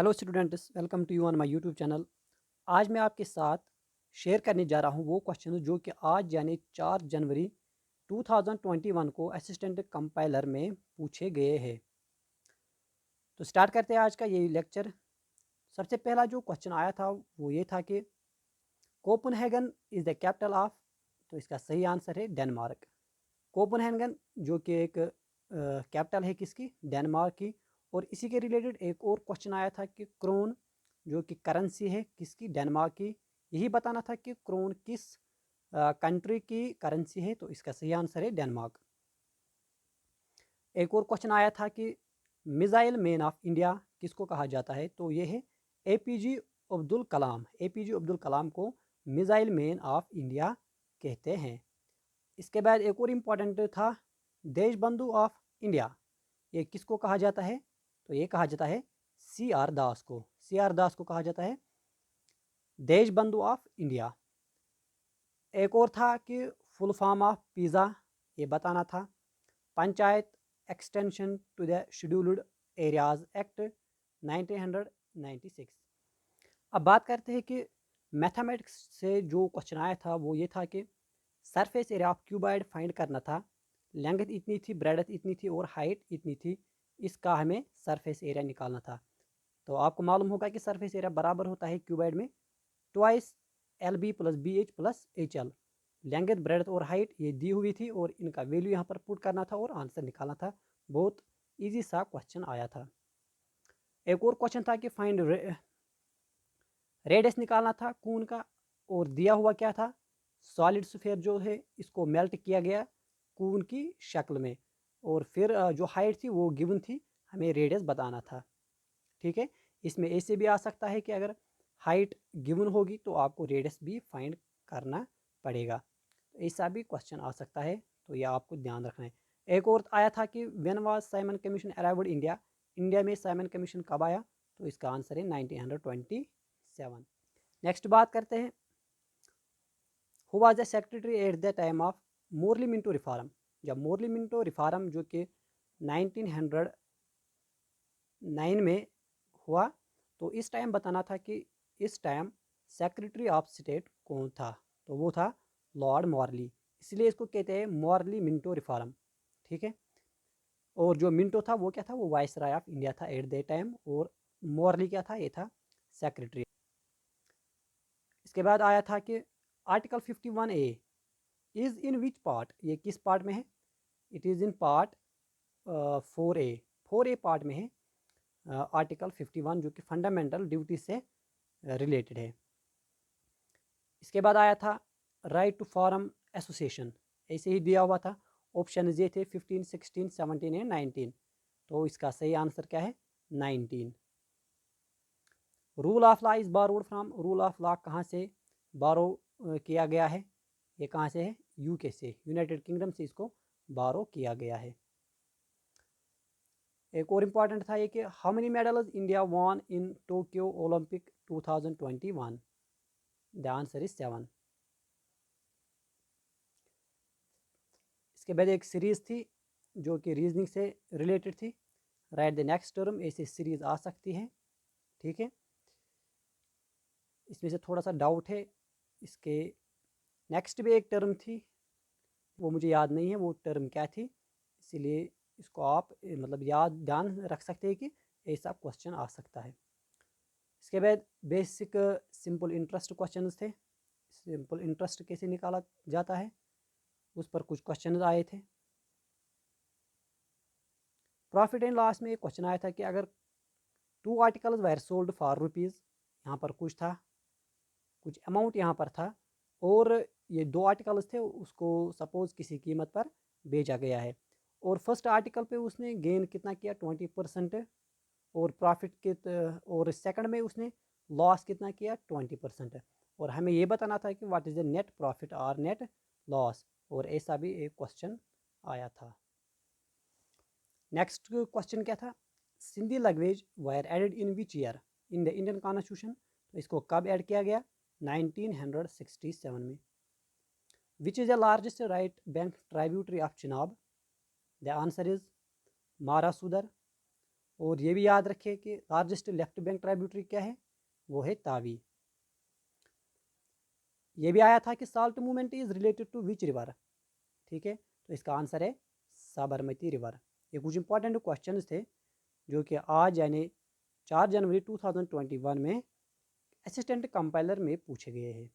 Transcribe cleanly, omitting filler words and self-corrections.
Hello students, welcome to you on my YouTube channel. आज मैं आपके साथ शेयर करने जा रहा हूँ वो क्वेश्चन जो कि आज यानी 4 जनवरी 2021 को असिस्टेंट कंपाइलर में पूछे गए हैं। तो स्टार्ट करते हैं आज का ये लेक्चर। सबसे पहला जो क्वेश्चन आया था वो ये था कि Copenhagen is the capital of, तो इसका सही आंसर है डेनमार्क। कोपनहेगन जो कि एक कैपिटल है किसकी, डेनमार्क की। और इसी के रिलेटेड एक और क्वेश्चन आया था कि क्रोन जो कि करेंसी है किसकी, डेनमार्क की। यही बताना था कि क्रोन किस कंट्री की करेंसी है, तो इसका सही आंसर है डेनमार्क। एक और क्वेश्चन आया था कि मिसाइल मैन ऑफ इंडिया किसको कहा जाता है, तो ये है एपीजे अब्दुल कलाम। एपीजे अब्दुल कलाम को मिसाइल मैन ऑफ इंडिया कहते हैं। इसके बाद एक और इम्पॉर्टेंट था देशबंधु ऑफ इंडिया, ये किसको कहा जाता है, तो ये कहा जाता है सी आर दास को। सी आर दास को कहा जाता है देशबंधु ऑफ इंडिया। एक और था कि फुल फॉर्म ऑफ पिज़्ज़ा, ये बताना था Panchayat extension to the scheduled areas act 1996। अब बात करते हैं कि मैथमेटिक्स से जो क्वेश्चन आया था वो ये था कि surface area of cuboid find करना था। लेंथ इतनी थी, ब्रेडथ इतनी थी और हाइट इतनी थी, इसका हमें सरफेस एरिया निकालना था। तो आपको मालूम होगा कि सरफेस एरिया बराबर होता है क्यूबॉइड में twice L B plus B H plus H L. Length, breadth और हाइट ये दी हुई थी और इनका वैल्यू यहाँ पर पुट करना था और आंसर निकालना था। बहुत ईजी सा क्वेश्चन आया था। एक और क्वेश्चन था कि फाइंड रेडियस निकालना था कून का, और दिया हुआ क्या था, सॉलिड स्फीयर जो है इसको मेल्ट किया गया कून की शक्ल में, और फिर जो हाइट थी वो गिवन थी, हमें रेडियस बताना था। ठीक है, इसमें ऐसे भी आ सकता है कि अगर हाइट गिवन होगी तो आपको रेडियस भी फाइंड करना पड़ेगा। तो ऐसा भी क्वेश्चन आ सकता है, तो यह आपको ध्यान रखना है। एक और आया था कि when was Simon commission arrived India, India में साइमन कमीशन कब आया, तो इसका आंसर है 1927। नेक्स्ट बात करते हैं who was the secretary at the time of Morley Minto reform. जब मोरली मिंटो रिफॉर्म जो कि 1909 में हुआ, तो इस टाइम बताना था कि इस टाइम सेक्रेटरी ऑफ स्टेट कौन था, तो वो था लॉर्ड मॉरली। इसलिए इसको कहते हैं मॉरली मिंटो रिफॉर्म। ठीक है, और जो मिंटो था वो क्या था, वो वाइस राय ऑफ इंडिया था एट द टाइम, और मॉरली क्या था, ये था सेक्रेटरी। इसके बाद आया था कि article 51A is in which part, ये किस पार्ट में है, it is in part 4A। 4A part में है आर्टिकल 51 जो कि फंडामेंटल ड्यूटी से रिलेटेड है। इसके बाद आया था राइट टू फॉर्म एसोसिएशन, ऐसे ही दिया हुआ था। ऑप्शन ये थे 15, 16, 17 एंड 19, तो इसका सही आंसर क्या है 19। Rule of law is borrowed from, rule of law कहाँ से बारो किया गया है, ये कहाँ से है, यूके से, यूनाइटेड किंगडम से इसको बारो किया गया है। एक और इम्पॉर्टेंट था ये कि how many medals India won in Tokyo Olympic 2021, the answer is 7। इसके बाद एक सीरीज़ थी जो कि रीजनिंग से रिलेटेड थी, राइट द नेक्स्ट टर्म, ऐसी सीरीज़ आ सकती है। ठीक है, इसमें से थोड़ा सा डाउट है। इसके नेक्स्ट भी एक टर्म थी, वो मुझे याद नहीं है वो टर्म क्या थी, इसीलिए इसको आप मतलब याद ध्यान रख सकते हैं कि ऐसा क्वेश्चन आ सकता है। इसके बाद बेसिक सिंपल इंटरेस्ट क्वेश्चन थे। सिंपल इंटरेस्ट कैसे निकाला जाता है उस पर कुछ क्वेश्चन आए थे। प्रॉफिट एंड लॉस में एक क्वेश्चन आया था कि अगर 2 articles were sold for rupees, यहाँ पर कुछ था, कुछ अमाउंट यहाँ पर था, और ये 2 आर्टिकल्स थे, उसको सपोज किसी कीमत पर बेचा गया है, और फर्स्ट आर्टिकल पे उसने गेन कितना किया 20%, और प्रॉफिट के और सेकंड में उसने लॉस कितना किया 20%। और हमें ये बताना था कि what is the net profit और नेट लॉस, और ऐसा भी एक क्वेश्चन आया था। नेक्स्ट क्वेश्चन क्या था, Sindhi language wire added in which year in the Indian constitution, तो इसको कब ऐड किया गया 1967 में। Which is the largest right bank tributary of Chenab, the answer is Marusudar. और ये भी याद रखें कि लार्जेस्ट लेफ्ट बैंक ट्राइब्यूटरी क्या है, वो है तावी। ये भी आया था कि salt movement is related to which river, ठीक है, तो इसका आंसर है साबरमती रिवर। ये कुछ इंपॉर्टेंट क्वेश्चन थे जो कि आज यानी 4 जनवरी 2021 में असिस्टेंट कंपाइलर में पूछे गए हैं।